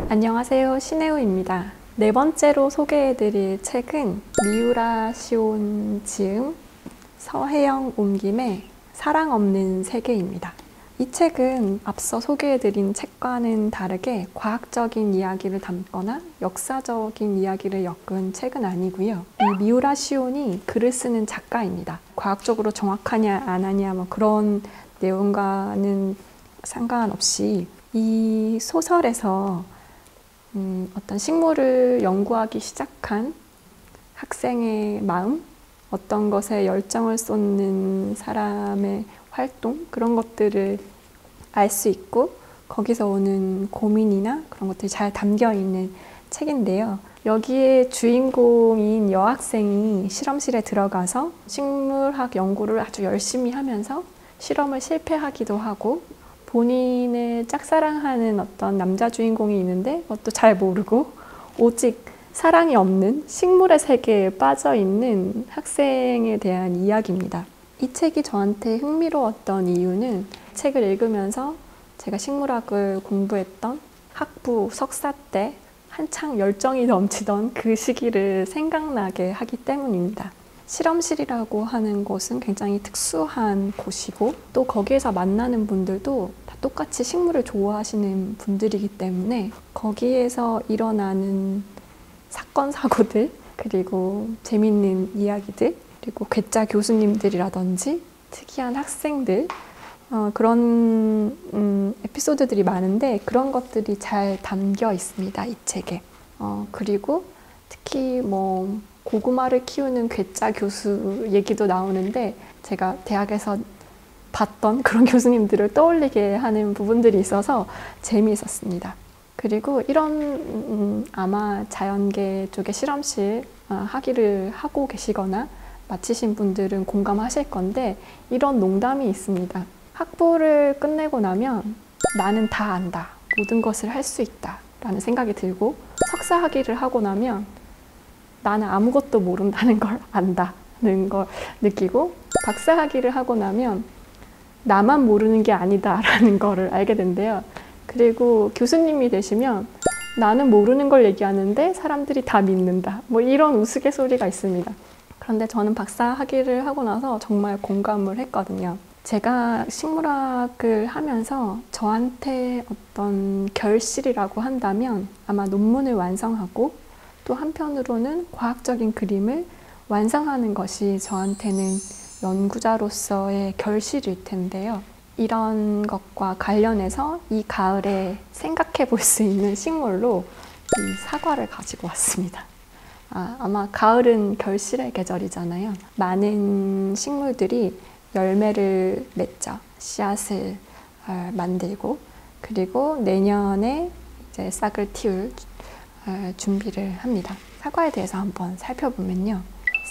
안녕하세요, 신혜우입니다. 네 번째로 소개해드릴 책은 미우라 시온 지음, 서혜영 옮김의 사랑 없는 세계입니다. 이 책은 앞서 소개해드린 책과는 다르게 과학적인 이야기를 담거나 역사적인 이야기를 엮은 책은 아니고요. 이 미우라 시온이 글을 쓰는 작가입니다. 과학적으로 정확하냐 안 하냐 뭐 그런 내용과는 상관없이 이 소설에서 어떤 식물을 연구하기 시작한 학생의 마음, 어떤 것에 열정을 쏟는 사람의 활동, 그런 것들을 알 수 있고 거기서 오는 고민이나 그런 것들이 잘 담겨 있는 책인데요. 여기에 주인공인 여학생이 실험실에 들어가서 식물학 연구를 아주 열심히 하면서 실험을 실패하기도 하고 본인을 짝사랑하는 어떤 남자 주인공이 있는데 그것도 잘 모르고 오직 사랑이 없는 식물의 세계에 빠져 있는 학생에 대한 이야기입니다. 이 책이 저한테 흥미로웠던 이유는 책을 읽으면서 제가 식물학을 공부했던 학부 석사 때 한창 열정이 넘치던 그 시기를 생각나게 하기 때문입니다. 실험실이라고 하는 곳은 굉장히 특수한 곳이고 또 거기에서 만나는 분들도 다 똑같이 식물을 좋아하시는 분들이기 때문에 거기에서 일어나는 사건, 사고들 그리고 재밌는 이야기들 그리고 괴짜 교수님들이라든지 특이한 학생들 그런 에피소드들이 많은데 그런 것들이 잘 담겨 있습니다. 이 책에. 그리고 특히 뭐 고구마를 키우는 괴짜 교수 얘기도 나오는데 제가 대학에서 봤던 그런 교수님들을 떠올리게 하는 부분들이 있어서 재미있었습니다. 그리고 이런 아마 자연계 쪽에 실험실 학위를 하고 계시거나 마치신 분들은 공감하실 건데 이런 농담이 있습니다. 학부를 끝내고 나면 나는 다 안다. 모든 것을 할 수 있다. 라는 생각이 들고 석사 학위를 하고 나면 나는 아무것도 모른다는 걸 안다는 걸 느끼고 박사 학위를 하고 나면 나만 모르는 게 아니다라는 거를 알게 된대요. 그리고 교수님이 되시면 나는 모르는 걸 얘기하는데 사람들이 다 믿는다. 뭐 이런 우스갯소리가 있습니다. 그런데 저는 박사 학위를 하고 나서 정말 공감을 했거든요. 제가 식물학을 하면서 저한테 어떤 결실이라고 한다면 아마 논문을 완성하고 또 한편으로는 과학적인 그림을 완성하는 것이 저한테는 연구자로서의 결실일 텐데요. 이런 것과 관련해서 이 가을에 생각해 볼 수 있는 식물로 이 사과를 가지고 왔습니다. 아마 가을은 결실의 계절이잖아요. 많은 식물들이 열매를 맺죠. 씨앗을 만들고 그리고 내년에 이제 싹을 틔울 준비를 합니다. 사과에 대해서 한번 살펴보면요.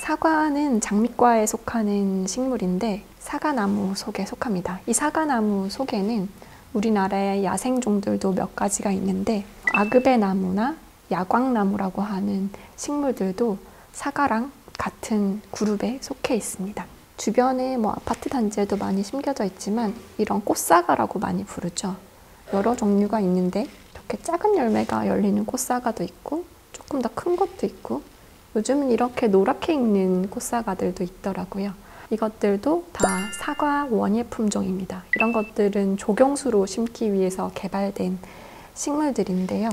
사과는 장미과에 속하는 식물인데 사과나무 속에 속합니다. 이 사과나무 속에는 우리나라의 야생종들도 몇 가지가 있는데 아그베나무나 야광나무라고 하는 식물들도 사과랑 같은 그룹에 속해 있습니다. 주변에 뭐 아파트 단지에도 많이 심겨져 있지만 이런 꽃사과라고 많이 부르죠. 여러 종류가 있는데 이렇게 작은 열매가 열리는 꽃사과도 있고 조금 더 큰 것도 있고 요즘은 이렇게 노랗게 익는 꽃사과들도 있더라고요. 이것들도 다 사과 원예 품종입니다. 이런 것들은 조경수로 심기 위해서 개발된 식물들인데요.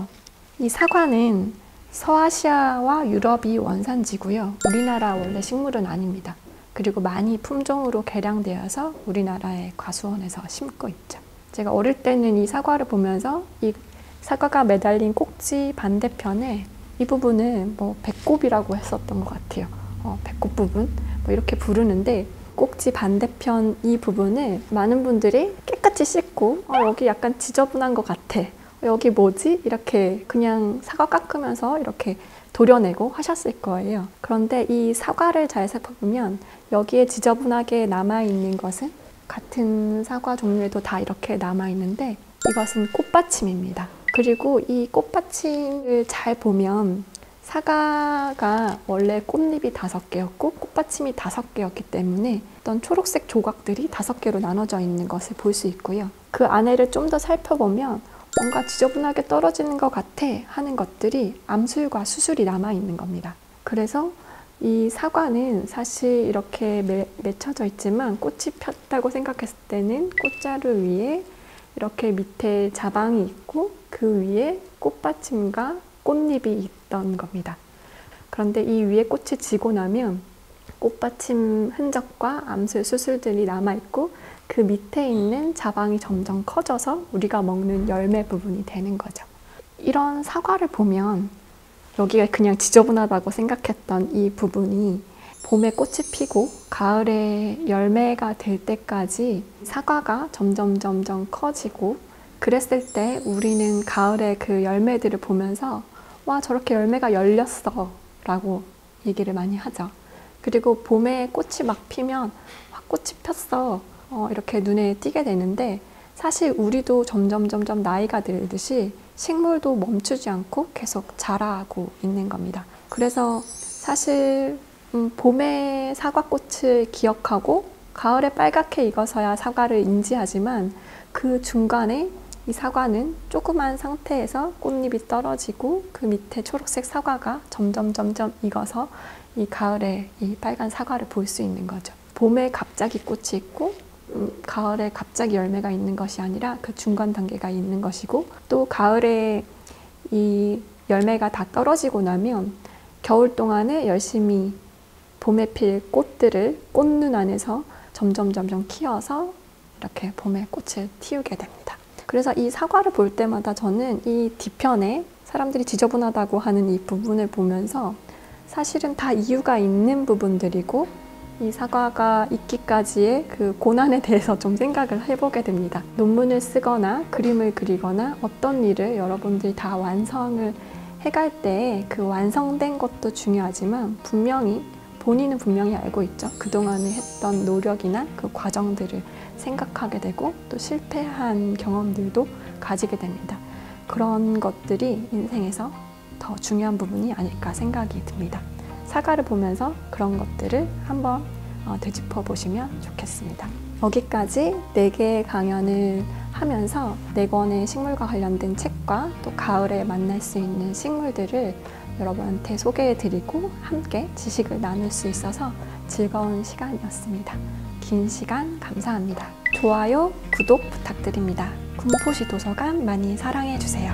이 사과는 서아시아와 유럽이 원산지고요. 우리나라 원래 식물은 아닙니다. 그리고 많이 품종으로 개량되어서 우리나라의 과수원에서 심고 있죠. 제가 어릴 때는 이 사과를 보면서 이 사과가 매달린 꼭지 반대편에 이 부분을 뭐 배꼽이라고 했었던 것 같아요. 배꼽 부분 뭐 이렇게 부르는데 꼭지 반대편 이 부분을 많은 분들이 깨끗이 씻고 여기 약간 지저분한 것 같아. 여기 뭐지? 이렇게 그냥 사과 깎으면서 이렇게 도려내고 하셨을 거예요. 그런데 이 사과를 잘 살펴보면 여기에 지저분하게 남아있는 것은 같은 사과 종류에도 다 이렇게 남아있는데 이것은 꽃받침입니다. 그리고 이 꽃받침을 잘 보면 사과가 원래 꽃잎이 5개였고 꽃받침이 5개였기 때문에 어떤 초록색 조각들이 5개로 나눠져 있는 것을 볼 수 있고요. 그 안에를 좀 더 살펴보면 뭔가 지저분하게 떨어지는 것 같아 하는 것들이 암술과 수술이 남아있는 겁니다. 그래서 이 사과는 사실 이렇게 맺혀져 있지만 꽃이 폈다고 생각했을 때는 꽃자루 위에 이렇게 밑에 자방이 있고 그 위에 꽃받침과 꽃잎이 있던 겁니다. 그런데 이 위에 꽃이 지고 나면 꽃받침 흔적과 암술 수술들이 남아있고 그 밑에 있는 자방이 점점 커져서 우리가 먹는 열매 부분이 되는 거죠. 이런 사과를 보면 여기가 그냥 지저분하다고 생각했던 이 부분이 봄에 꽃이 피고 가을에 열매가 될 때까지 사과가 점점 커지고 그랬을 때 우리는 가을에 그 열매들을 보면서 와, 저렇게 열매가 열렸어 라고 얘기를 많이 하죠. 그리고 봄에 꽃이 막 피면 와, 꽃이 폈어 이렇게 눈에 띄게 되는데 사실 우리도 점점 나이가 들듯이 식물도 멈추지 않고 계속 자라고 있는 겁니다. 그래서 사실 봄에 사과꽃을 기억하고 가을에 빨갛게 익어서야 사과를 인지하지만 그 중간에 이 사과는 조그만 상태에서 꽃잎이 떨어지고 그 밑에 초록색 사과가 점점 익어서 이 가을에 이 빨간 사과를 볼 수 있는 거죠. 봄에 갑자기 꽃이 있고 가을에 갑자기 열매가 있는 것이 아니라 그 중간 단계가 있는 것이고 또 가을에 이 열매가 다 떨어지고 나면 겨울 동안에 열심히 봄에 필 꽃들을 꽃눈 안에서 점점 키워서 이렇게 봄에 꽃을 틔우게 됩니다. 그래서 이 사과를 볼 때마다 저는 이 뒤편에 사람들이 지저분하다고 하는 이 부분을 보면서 사실은 다 이유가 있는 부분들이고 이 사과가 있기까지의 그 고난에 대해서 좀 생각을 해보게 됩니다. 논문을 쓰거나 그림을 그리거나 어떤 일을 여러분들이 다 완성을 해갈 때 그 완성된 것도 중요하지만 본인은 분명히 알고 있죠. 그동안에 했던 노력이나 그 과정들을 생각하게 되고 또 실패한 경험들도 가지게 됩니다. 그런 것들이 인생에서 더 중요한 부분이 아닐까 생각이 듭니다. 사과를 보면서 그런 것들을 한번 되짚어 보시면 좋겠습니다. 여기까지 4개의 강연을 하면서 4권의 식물과 관련된 책과 또 가을에 만날 수 있는 식물들을 여러분한테 소개해 드리고 함께 지식을 나눌 수 있어서 즐거운 시간이었습니다. 긴 시간 감사합니다. 좋아요, 구독 부탁드립니다. 군포시 도서관 많이 사랑해 주세요.